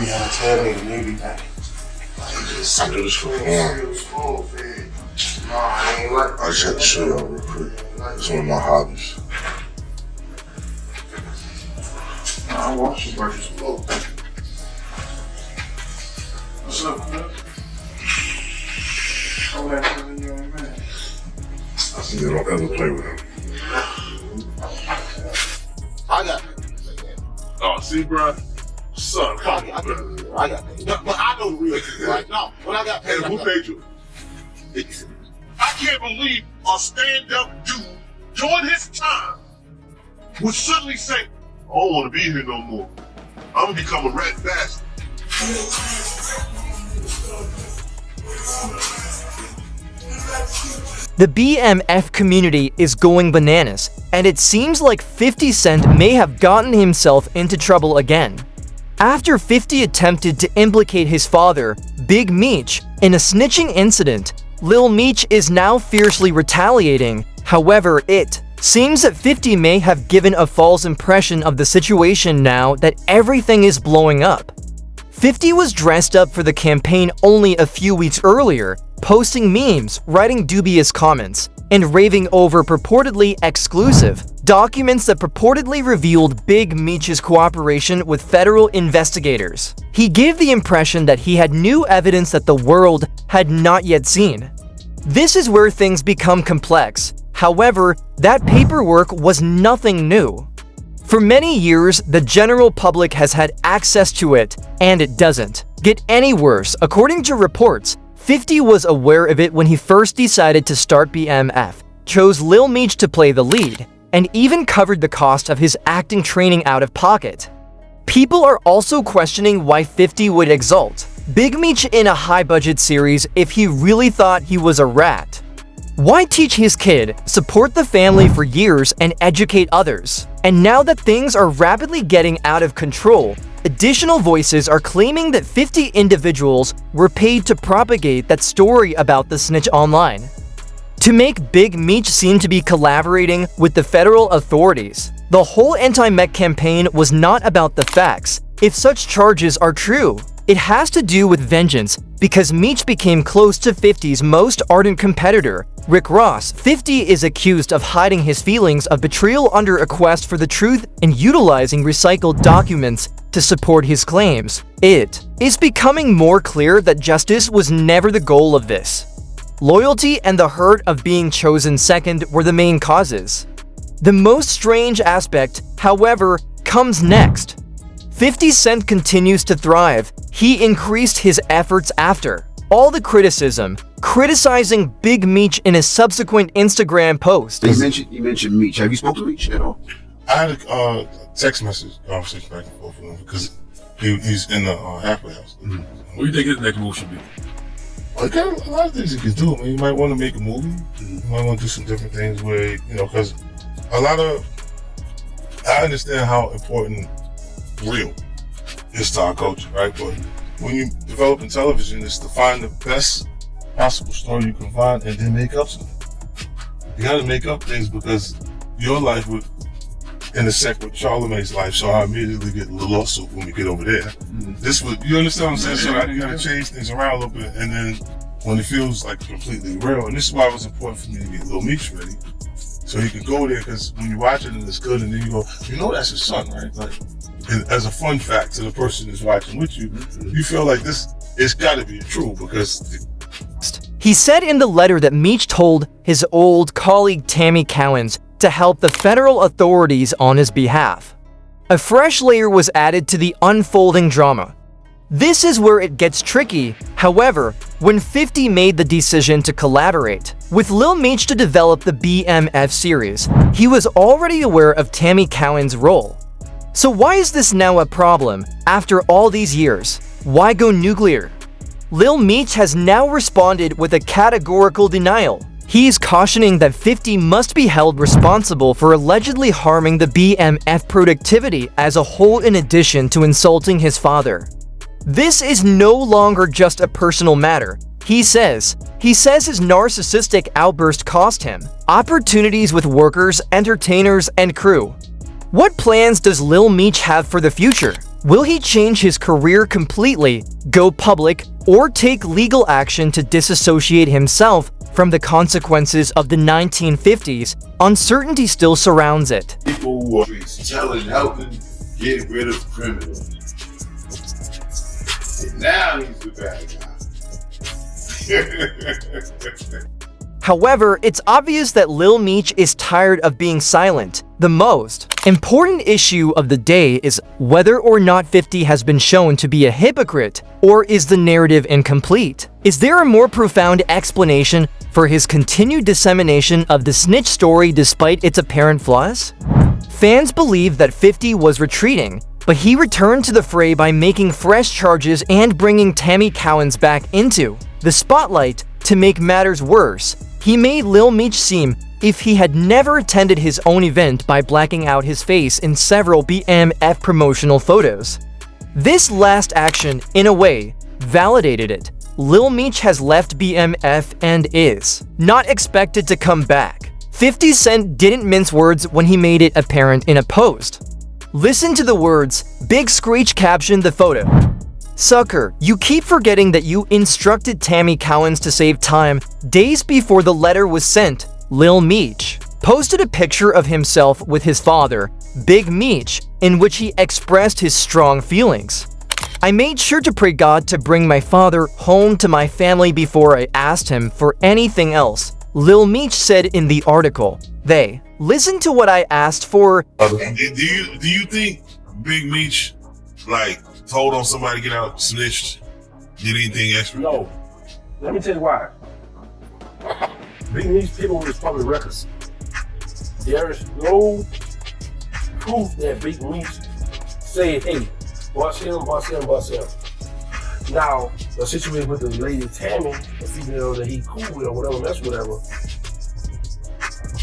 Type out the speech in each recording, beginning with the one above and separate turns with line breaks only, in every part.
be having to tell niggas, nigga be back.
I do this for fun. I just had to show y'all real quick. It's one of my hobbies.
I watched you break some low. What's up, man? I'm glad you're in your man.
I said, don't ever play with him.
I got
Oh, see, bro? Son, come on, bro.
I got paid. But I know the real people, right? No, when I got paid,
Hey, who paid you? I can't believe a stand-up dude during his time would suddenly say, I don't want to be here no more. I'm going to become a rat bastard.
The BMF community is going bananas, and it seems like 50 Cent may have gotten himself into trouble again. After 50 attempted to implicate his father, Big Meech, in a snitching incident, Lil Meech is now fiercely retaliating. However, it seems that 50 may have given a false impression of the situation now that everything is blowing up. 50 was dressed up for the campaign only a few weeks earlier, posting memes, writing dubious comments, and raving over purportedly exclusive documents that purportedly revealed Big Meech's cooperation with federal investigators. He gave the impression that he had new evidence that the world had not yet seen. This is where things become complex. However, that paperwork was nothing new. For many years, the general public has had access to it, and it doesn't get any worse. According to reports, 50 was aware of it when he first decided to start BMF, chose Lil Meech to play the lead, and even covered the cost of his acting training out of pocket. People are also questioning why 50 would exalt Big Meech in a high-budget series if he really thought he was a rat. Why teach his kid, support the family for years, and educate others? And now that things are rapidly getting out of control, additional voices are claiming that 50 individuals were paid to propagate that story about the snitch online, to make Big Meech seem to be collaborating with the federal authorities. The whole anti-Mech campaign was not about the facts. If such charges are true, it has to do with vengeance, because Meech became close to 50's most ardent competitor, Rick Ross. 50 is accused of hiding his feelings of betrayal under a quest for the truth and utilizing recycled documents to support his claims. It is becoming more clear that justice was never the goal of this. Loyalty and the hurt of being chosen second were the main causes. The most strange aspect, however, comes next. 50 Cent continues to thrive. He increased his efforts after all the criticism, criticizing Big Meech in a subsequent Instagram post.
You mentioned Meech. Have you spoken to Meech at all?
I had a text message conversation back and forth with him because he's in the halfway house.
What do you think his next move should be?
Well, he got a lot of things he can do. I mean, he might want to make a movie. He might want to do some different things where, because I understand how important real is to our culture, right? But when you develop in television, it's to find the best possible story you can find and then make up something. You got to make up things because your life would intersect with Charlamagne's life, so I immediately get a little lawsuit when we get over there. This would, you understand what I'm saying? So you got to change things around a little bit, and then when it feels like completely real, and this is why it was important for me to get Lil Meech ready, so he could go there, because when you watch it and it's good, and then you go, that's his son, right? Like, and as a fun fact to the person who's watching with you, you feel like this, it's got to be true, because
he said in the letter that Meech told his old colleague Tammy Cowens to help the federal authorities on his behalf. A fresh layer was added to the unfolding drama. This is where it gets tricky. However, when 50 made the decision to collaborate with Lil Meech to develop the BMF series, he was already aware of Tammy Cowens' role. So why is this now a problem after all these years? Why go nuclear? Lil Meech has now responded with a categorical denial. He's cautioning that 50 must be held responsible for allegedly harming the BMF productivity as a whole in addition to insulting his father. This is no longer just a personal matter. He says his narcissistic outburst cost him opportunities with workers, entertainers, and crew. What plans does Lil Meech have for the future? Will he change his career completely, go public, or take legal action to disassociate himself from the consequences of the 1950s? Uncertainty still surrounds it.
People who are telling, helping get rid of criminals. And now he's the bad guy.
However, it's obvious that Lil Meech is tired of being silent. The most important issue of the day is whether or not 50 has been shown to be a hypocrite, or is the narrative incomplete? Is there a more profound explanation for his continued dissemination of the snitch story despite its apparent flaws? Fans believe that 50 was retreating, but he returned to the fray by making fresh charges and bringing Tammy Cowens back into the spotlight. To make matters worse, he made Lil Meech seem if he had never attended his own event by blacking out his face in several BMF promotional photos. This last action, in a way, validated it. Lil Meech has left BMF and is not expected to come back. 50 Cent didn't mince words when he made it apparent in a post. Listen to the words. Big Screech captioned the photo. "Sucker, you keep forgetting that you instructed Tammy Cowens to save time days before the letter was sent." Lil Meech posted a picture of himself with his father, Big Meech, in which he expressed his strong feelings. "I made sure to pray God to bring my father home to my family before I asked him for anything else," Lil Meech said in the article. They listened to what I asked for.
Do you think Big Meech told on somebody to get out, snitched, did anything extra?
No. Let me tell you why. Big Meech people with his public records. There is no proof that Big Meech said, hey, bust him, bust him, bust him. Now, the situation with the lady Tammy, the female that he cool with or whatever, mess with whatever,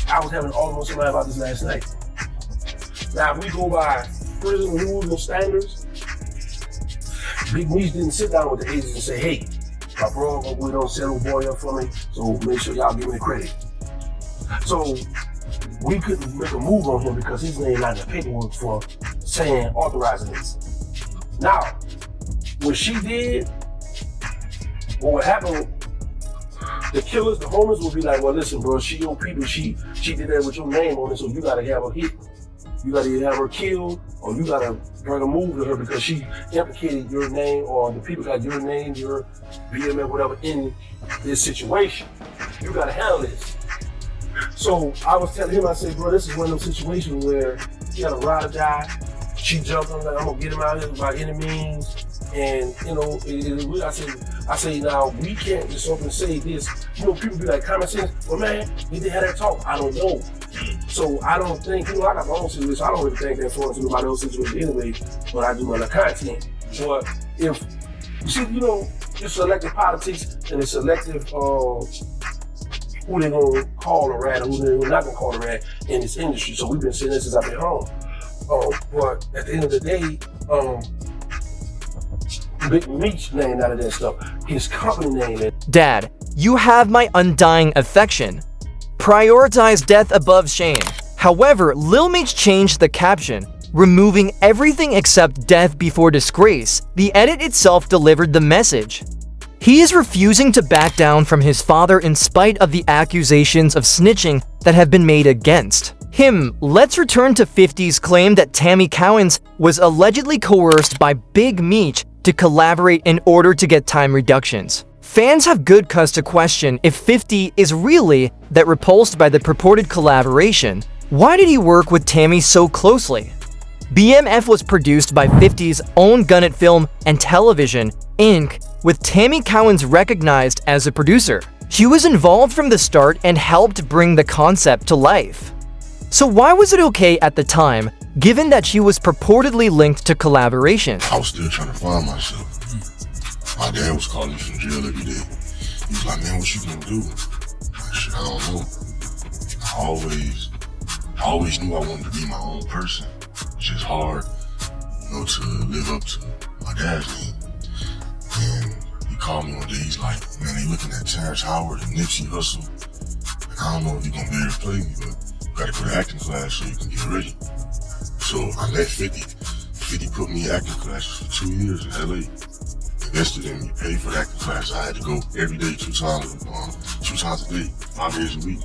I was having almost somebody about this last night. Now, if we go by prison rules and standards, Big Meech didn't sit down with the agents and say, hey, my bro, we don't settle boy up for me, so make sure y'all give me credit. So we couldn't make a move on him because his name not in the paperwork for saying, authorizing this. Now, what she did, what happened, the killers, the homies will be like, well, listen, bro, she your people, she did that with your name on it, so you gotta have her hit. You gotta either have her killed, or you gotta bring a move to her because she implicated your name, or the people got your name, your BMF, whatever, in this situation. You gotta handle this. So I was telling him, I said, bro, this is one of those situations where he had a ride or die. She jumped on, like, I'm gonna get him out of here by any means. And you know, I say now we can't just open and say this. You know, people be like, common sense. Well, man, we did have that talk. I don't know. So I don't think, I got my own situation. I don't really think that's for nobody else's situation anyway. But I do my content. But if you see, it's selective politics and it's selective who they're gonna call a rat or who they're not gonna call a rat in this industry. So we've been saying this since I've been home. But at the end of the day, Big Meech name out of that stuff. His company name.
Dad, you have my undying affection. Prioritize death above shame. However, Lil Meech changed the caption, removing everything except death before disgrace. The edit itself delivered the message. He is refusing to back down from his father in spite of the accusations of snitching that have been made against him. Let's return to 50's claim that Tammy Cowens was allegedly coerced by Big Meech to collaborate in order to get time reductions. Fans have good cause to question if 50 is really that repulsed by the purported collaboration. Why did he work with Tammy so closely? BMF was produced by 50's own Gunnet Film and Television, Inc., with Tammy Cowens recognized as a producer. She was involved from the start and helped bring the concept to life. So why was it okay at the time, given that she was purportedly linked to collaboration?
I was still trying to find myself. My dad was calling me from jail every day. He was like, man, what you gonna do? Like, shit, I don't know. I always knew I wanted to be my own person. It's just hard, to live up to my dad's name. And he called me one day, he's like, man, they looking at Terrence Howard and Nipsey Hussle. And I don't know if you're gonna be able to play me, but you gotta go to acting class so you can get ready. So I met 50. 50 put me in acting classes for 2 years in LA. Invested in me, paid for the acting class. I had to go every day, two times a day, 5 days a week.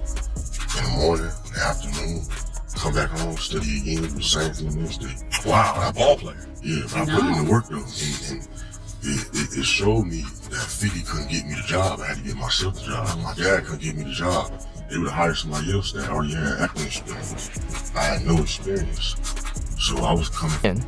In the morning, in the afternoon, come back home, study again, do the same thing the next day.
Wow, that ball player.
Yeah, but I put in the work though, and it showed me that 50 couldn't get me the job. I had to get myself the job. My dad couldn't get me the job. They would have hired somebody else that already had acting experience. I had no experience, so I was coming in.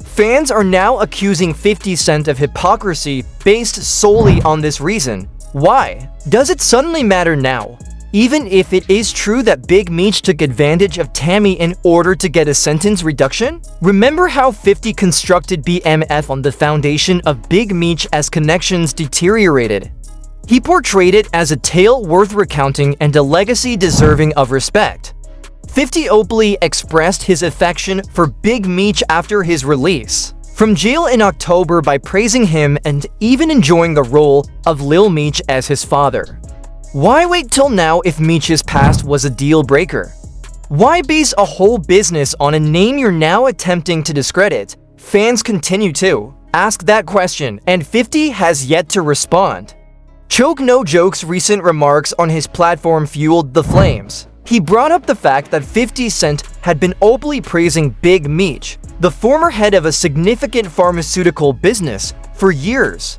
Fans are now accusing 50 Cent of hypocrisy based solely on this reason. Why? Does it suddenly matter now? Even if it is true that Big Meech took advantage of Tammy in order to get a sentence reduction? Remember how 50 constructed BMF on the foundation of Big Meech as connections deteriorated? He portrayed it as a tale worth recounting and a legacy deserving of respect. 50 openly expressed his affection for Big Meech after his release from jail in October by praising him and even enjoying the role of Lil Meech as his father. Why wait till now if Meech's past was a deal breaker? Why base a whole business on a name you're now attempting to discredit? Fans continue to ask that question, and 50 has yet to respond. Choke No Joke's recent remarks on his platform fueled the flames. He brought up the fact that 50 Cent had been openly praising Big Meech, the former head of a significant pharmaceutical business, for years.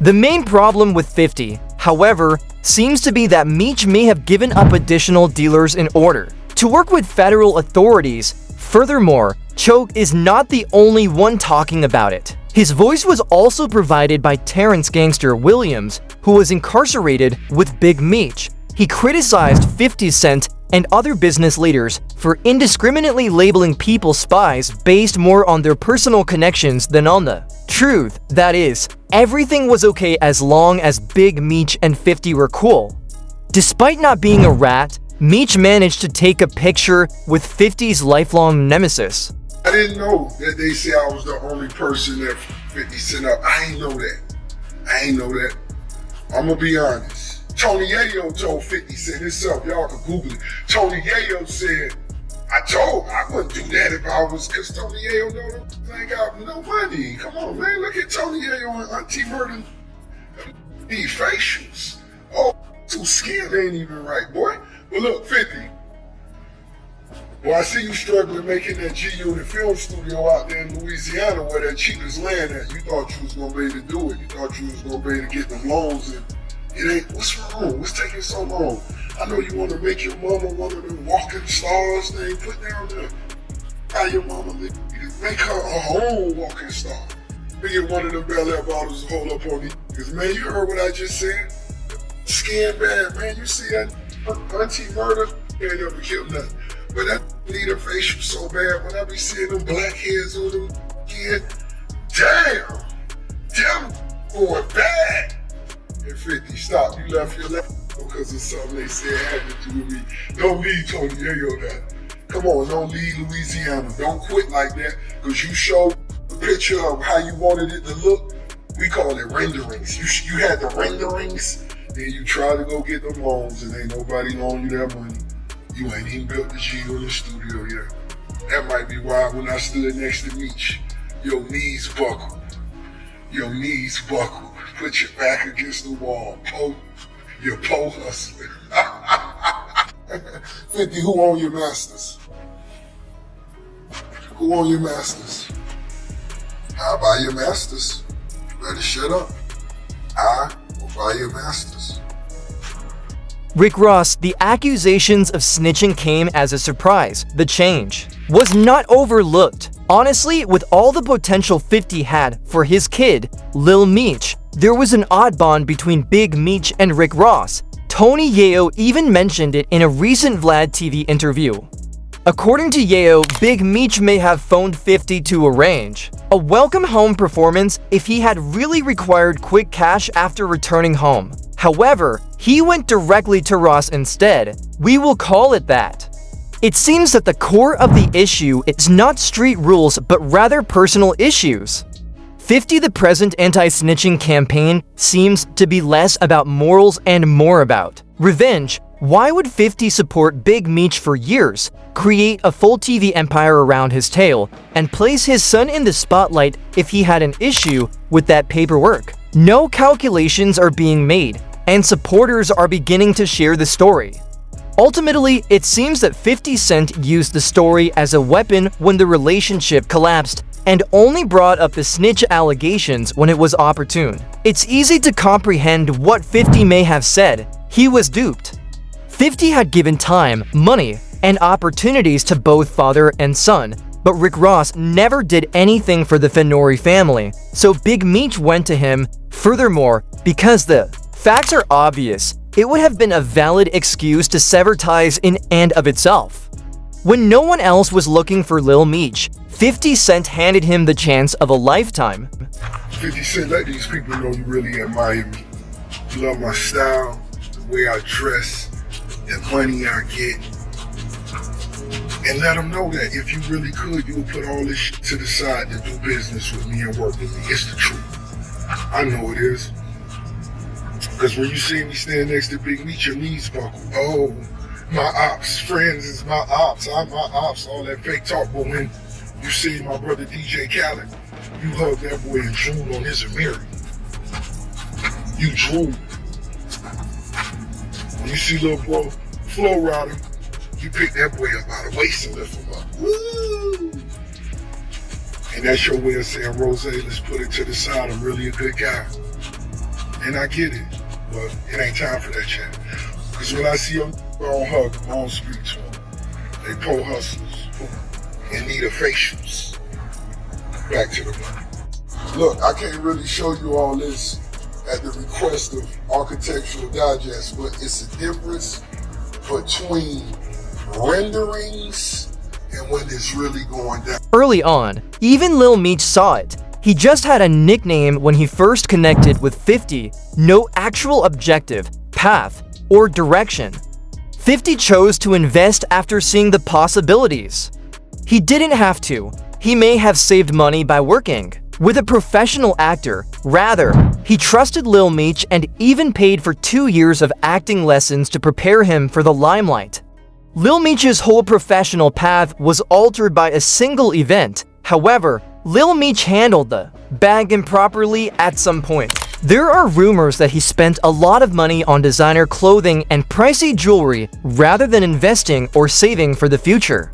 The main problem with 50, however, seems to be that Meech may have given up additional dealers in order to work with federal authorities. Furthermore, Choke is not the only one talking about it. His voice was also provided by Terrence Gangster Williams, who was incarcerated with Big Meech. He criticized 50 Cent and other business leaders for indiscriminately labeling people spies based more on their personal connections than on the truth. That is, everything was okay as long as Big Meech and 50 were cool. Despite not being a rat, Meech managed to take a picture with 50's lifelong nemesis.
I didn't know that they say I was the only person that 50 sent up. I ain't know that. I'm gonna be honest. Tony Yayo told 50 Cent himself, y'all can Google it. Tony Yayo said, I wouldn't do that if I was, cause Tony Yayo don't got no money. Come on, man, look at Tony Yayo and Auntie Murder. These facials. Oh, too skin ain't even right, boy. But look, 50. Well, I see you struggling making that G-Unit film studio out there in Louisiana where that cheapest land at. You thought you was gonna be able to do it. You thought you was gonna be able to get them loans and it ain't, what's wrong? What's taking so long? I know you want to make your mama one of them walking stars they put down there. How your mama make her a whole walking star. We get one of them Bel Air bottles to hold up on these. Because man, you heard what I just said? Skin bad, man. You see that Auntie Murder? Ain't never killed nothing. But that need a facial so bad when I be seeing them black hairs on them skin. Damn, boy, bad. And 50, stop, you left your left because of something they said happened to me. Don't leave Tony Yayo that. Come on, don't leave Louisiana. Don't quit like that, because you showed the picture of how you wanted it to look. We call it renderings. You had the renderings, then you try to go get them loans, and ain't nobody loan you that money. You ain't even built the G or the studio yet. That might be why when I stood next to Meech, your knees buckled. Your knees buckled. Put your back against the wall. You're pole hustling. 50, who own your masters? Who own your masters? I buy your masters. You better shut up. I will buy your masters.
Rick Ross, the accusations of snitching came as a surprise. The change was not overlooked. Honestly, with all the potential 50 had for his kid, Lil Meech, there was an odd bond between Big Meech and Rick Ross. Tony Yayo even mentioned it in a recent Vlad TV interview. According to Yayo, Big Meech may have phoned 50 to arrange a welcome home performance if he had really required quick cash after returning home. However, he went directly to Ross instead. We will call it that. It seems that the core of the issue is not street rules but rather personal issues. 50 the present anti-snitching campaign seems to be less about morals and more about revenge, Why would 50 support Big Meech for years, create a full TV empire around his tail, and place his son in the spotlight if he had an issue with that paperwork? No calculations are being made, and supporters are beginning to share the story. Ultimately, it seems that 50 Cent used the story as a weapon when the relationship collapsed and only brought up the snitch allegations when it was opportune. It's easy to comprehend what 50 may have said. He was duped. 50 had given time, money, and opportunities to both father and son, but Rick Ross never did anything for the Flenory family, so Big Meech went to him. Furthermore, because the facts are obvious, it would have been a valid excuse to sever ties in and of itself. When no one else was looking for Lil Meech, 50 Cent handed him the chance of a lifetime.
50 Cent, let these people know you really admire me. You love my style, the way I dress, the money I get. And let them know that if you really could, you would put all this shit to the side to do business with me and work with me. It's the truth. I know it is. Because when you see me stand next to Big Meech, your knees buckle. Oh, my ops, friends is my ops, I'm my ops, all that fake talk. But when you see my brother DJ Khaled, you hug that boy and drool on his Amiri. You drool. When you see little bro Flow Rider, you pick that boy up by the waist and lift him up. Woo! And that's your way of saying, Rose, let's put it to the side. I'm really a good guy. And I get it, but it ain't time for that chat. Because when I see them, I don't hug them, I don't speak to them. They pole hustlers and need a facials. Back to the money. Look, I can't really show you all this at the request of Architectural Digest, but it's a difference between renderings and when it's really going down.
Early on, even Lil Meech saw it. He just had a nickname when he first connected with 50, no actual objective, path, or direction. 50 chose to invest after seeing the possibilities. He didn't have to. He may have saved money by working with a professional actor. Rather, he trusted Lil Meech and even paid for 2 years of acting lessons to prepare him for the limelight. Lil Meech's whole professional path was altered by a single event. However, Lil Meech handled the bag improperly at some point. There are rumors that he spent a lot of money on designer clothing and pricey jewelry rather than investing or saving for the future.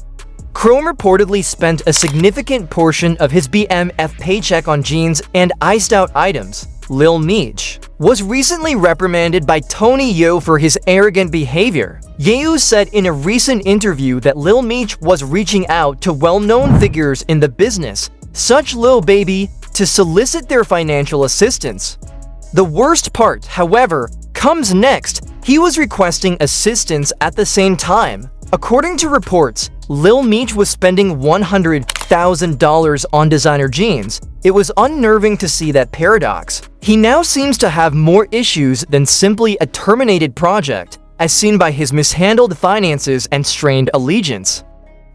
Chrome reportedly spent a significant portion of his BMF paycheck on jeans and iced out items. Lil Meech was recently reprimanded by Tony Yo for his arrogant behavior. Yeo said in a recent interview that Lil Meech was reaching out to well-known figures in the business, such Lil Baby, to solicit their financial assistance. The worst part, however, comes next. He was requesting assistance at the same time. According to reports, Lil Meech was spending $100,000 on designer jeans. It was unnerving to see that paradox. He now seems to have more issues than simply a terminated project, as seen by his mishandled finances and strained allegiance.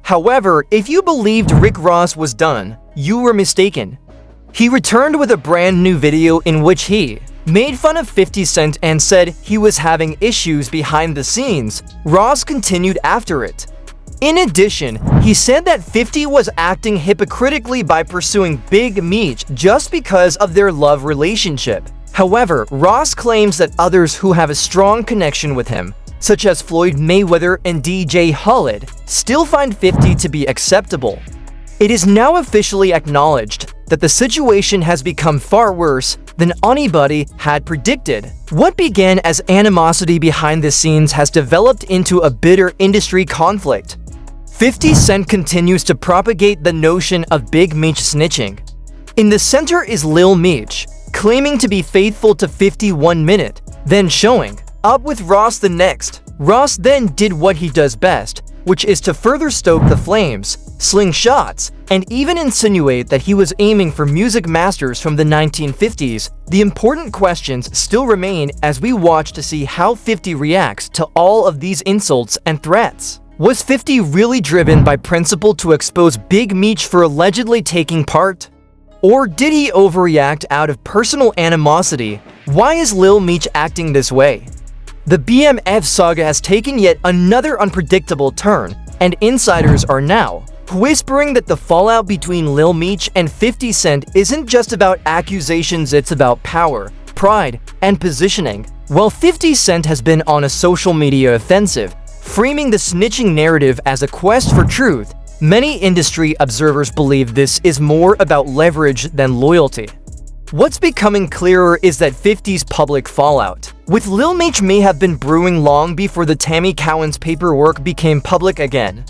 However, if you believed Rick Ross was done, you were mistaken. He returned with a brand new video in which he made fun of 50 Cent and said he was having issues behind the scenes. Ross continued after it. In addition, he said that 50 was acting hypocritically by pursuing Big Meech just because of their love relationship. However, Ross claims that others who have a strong connection with him, such as Floyd Mayweather and DJ Khaled, still find 50 to be acceptable. It is now officially acknowledged that the situation has become far worse than anybody had predicted. What began as animosity behind the scenes has developed into a bitter industry conflict. 50 Cent continues to propagate the notion of Big Meech snitching. In the center is Lil Meech, claiming to be faithful to 50 1 minute, then showing up with Ross the next. Ross then did what he does best, which is to further stoke the flames, sling shots, and even insinuate that he was aiming for music masters from the 1950s. The important questions still remain as we watch to see how 50 reacts to all of these insults and threats. Was 50 really driven by principle to expose Big Meech for allegedly taking part? Or did he overreact out of personal animosity? Why is Lil Meech acting this way? The BMF saga has taken yet another unpredictable turn, and insiders are now whispering that the fallout between Lil Meech and 50 Cent isn't just about accusations, it's about power, pride, and positioning. While 50 Cent has been on a social media offensive, framing the snitching narrative as a quest for truth, many industry observers believe this is more about leverage than loyalty. What's becoming clearer is that 50's public fallout with Lil Meech may have been brewing long before the Tammy Cowan's paperwork became public again.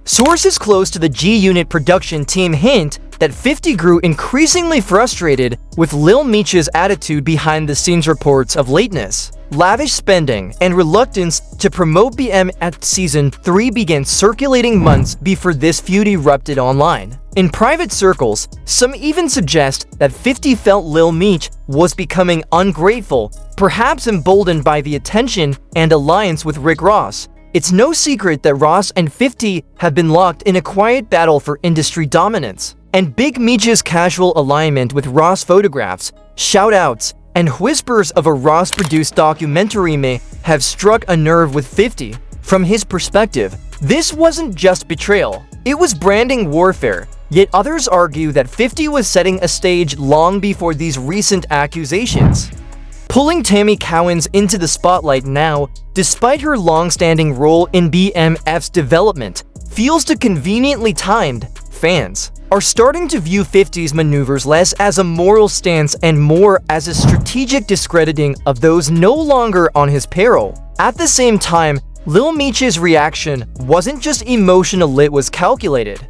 Sources close to the G-Unit production team hint that 50 grew increasingly frustrated with Lil Meech's attitude behind-the-scenes reports of lateness, lavish spending, and reluctance to promote BMF Season 3 began circulating months before this feud erupted online. In private circles, some even suggest that 50 felt Lil Meech was becoming ungrateful, perhaps emboldened by the attention and alliance with Rick Ross. It's no secret that Ross and 50 have been locked in a quiet battle for industry dominance, and Big Meech's casual alignment with Ross photographs, shout-outs, and whispers of a Ross-produced documentary may have struck a nerve with 50. From his perspective, this wasn't just betrayal, it was branding warfare, yet others argue that 50 was setting a stage long before these recent accusations. Pulling Tammy Cowan's into the spotlight now, despite her long-standing role in BMF's development, feels too conveniently timed. Fans are starting to view 50's maneuvers less as a moral stance and more as a strategic discrediting of those no longer on his payroll. At the same time, Lil Meech's reaction wasn't just emotional, it was calculated.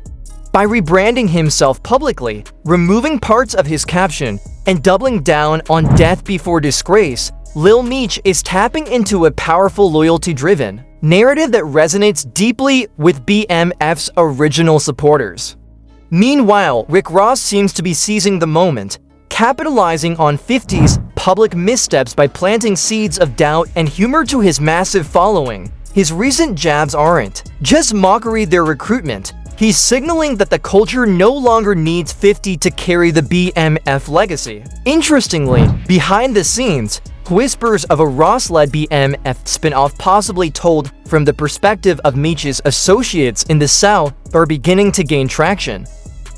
By rebranding himself publicly, removing parts of his caption, and doubling down on death before disgrace, Lil Meech is tapping into a powerful loyalty-driven narrative that resonates deeply with BMF's original supporters. Meanwhile, Rick Ross seems to be seizing the moment, capitalizing on 50's public missteps by planting seeds of doubt and humor to his massive following. His recent jabs aren't just mockery, they're recruitment. He's signaling that the culture no longer needs 50 to carry the BMF legacy. Interestingly, behind the scenes, whispers of a Ross-led BMF spin-off possibly told from the perspective of Meech's associates in the South are beginning to gain traction.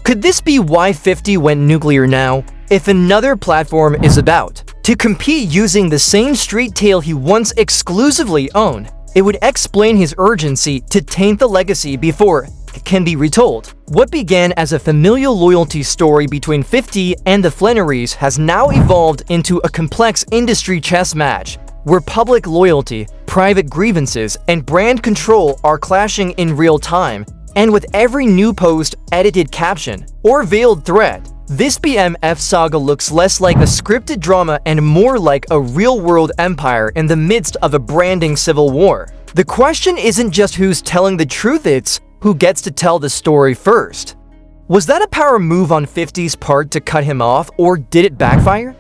Could this be why 50 went nuclear now? If another platform is about to compete using the same street tale he once exclusively owned, it would explain his urgency to taint the legacy before it can be retold. What began as a familial loyalty story between 50 and the Flenorys has now evolved into a complex industry chess match, where public loyalty, private grievances, and brand control are clashing in real time, and with every new post, edited caption, or veiled threat, this BMF saga looks less like a scripted drama and more like a real-world empire in the midst of a branding civil war. The question isn't just who's telling the truth, it's who gets to tell the story first. Was that a power move on 50's part to cut him off, or did it backfire?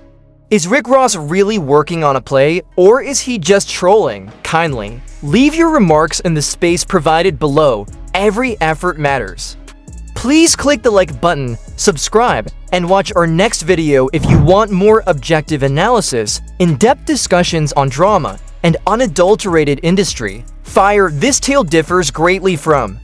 Is Rick Ross really working on a play, or is he just trolling? Kindly leave your remarks in the space provided below. Every effort matters. Please click the like button, subscribe, and watch our next video if you want more objective analysis, in-depth discussions on drama, and unadulterated industry fire. This tale differs greatly from